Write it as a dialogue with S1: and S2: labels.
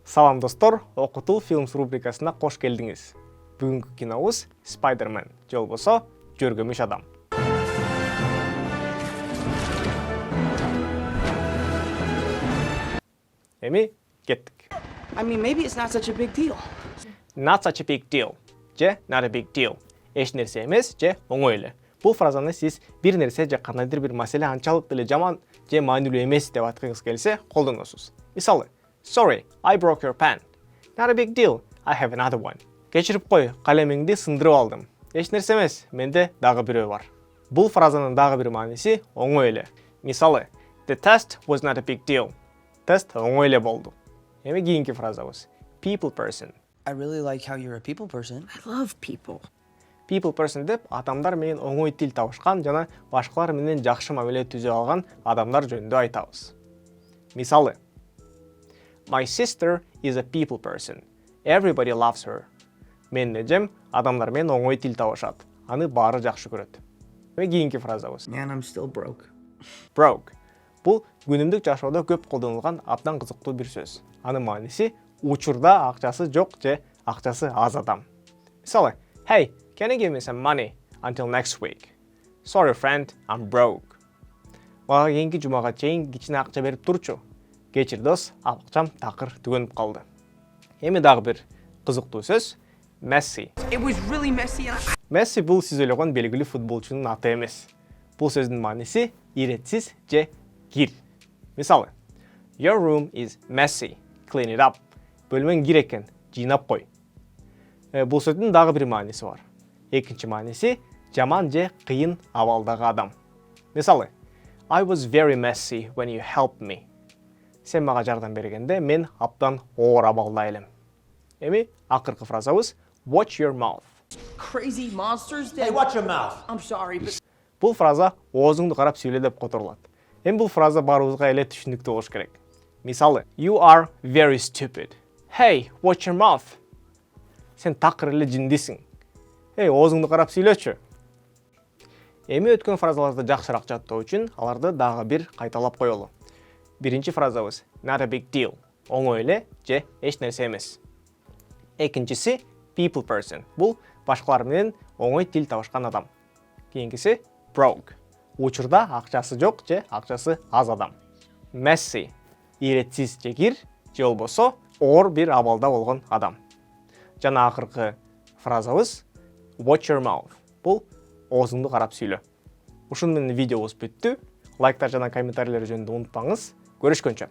S1: Салам достор, Okutool Films рубрикасына қош келдіңіз. Бүгінгі киноуыз Spider-Man, же болбосо Жөргөмүш адам. Эми кеттик.
S2: Maybe it's not such a big deal.
S1: Not such a big deal. Же not a big deal. Эч нерсе эмес, же оңой эле. Бул фразаны сиз бир нерсе же кандайдыр бир маселе анчалык деле жаман же маанилүү эмес деп айткыңыз келсе, колдоносуз. Мисалы, Sorry, I broke your pen. Not a big deal. I have another one. Кечирип кой, калемиңди сындырып алдым. Эч нерсе эмес, менде дагы бирөө бар. Бул фразанын дагы бир мааниси оңой эле. Мисалы, The test was not a big deal. Тест оңой эле болду. Эми кийинки фразабыз. People person.
S2: I really like how you're a people person.
S3: I love people.
S1: People person деп адамдар менен оңой тил табышкан жана башкалар менен жакшы мамиле түзө алган адамдар жөнүндө айтабыз. Мисалы, My sister is a people person. Everybody loves her. Менин эжем адамдар менен оңой тил табышат. Аны баары жакшы көрөт. Эми кийинки фразабыз.
S2: Man, I'm still broke.
S1: Broke. Бул күнүмдүк жашоодо көп колдонулган абдан кызыктуу бир сөз. Анын мааниси учурда акчасы жок же акчасы аз адам. Мисалы, Hey, can you give me some money until next week? Sorry friend, I'm broke. Мага кийинки жумага чейин кичине акча берип турчу. Кечир дос, акчам такыр түгөнүп калды. Эми дагы бир кызыктуу сөз messy.
S2: It was really messy.
S1: Messi бул сиз ойлогон белгилүү футболчунун аты эмес. Бул сөздүн мааниси иретсиз же кир. Мисалы, Your room is messy. Clean it up. Бөлмөң кир экен, жыйнап кой. Бул сөздүн дагы бир мааниси бар. Экинчи мааниси жаман же кыйын абалдагы адам. Мисалы, I was very messy when you helped me. Сен мага жардам бергенде мен абдан оор абалда элем. Эми акыркы фразабыз Watch your mouth.
S2: Crazy monsters.
S3: Hey, watch your mouth.
S2: I'm sorry, but
S1: Бул фраза оозуңду карап сүйлө деп которулат. Эми бул фраза баарыбызга эле түшүнүктүү болуш керек. Мисалы, You are very stupid. Hey, watch your mouth. Сен такыр эле жиндисиң. Эй, оозуңду карап сүйлөчү. Эми өткөн фразаларды жакшыраак жаттоо үчүн аларды дагы бир кайталап коелу. Биринчи фразабыз not a big deal. Оңой эле же эч нерсе эмес. Экинчиси people person. Бул башкалар менен оңой тил табышкан адам. Кийинкиси broke. Учурда акчасы жок же акчасы аз адам. Messy. Иретсиз же кир же болбосо оор бир абалда болгон адам. Жана акыркы фразабыз watch your mouth. Бул оозуңду карап сүйлө. Ушуну менен видеобуз бүттү. Лайктар жана комментарийлер жөнүндө унутпаңыз. Көрүшкөнчө.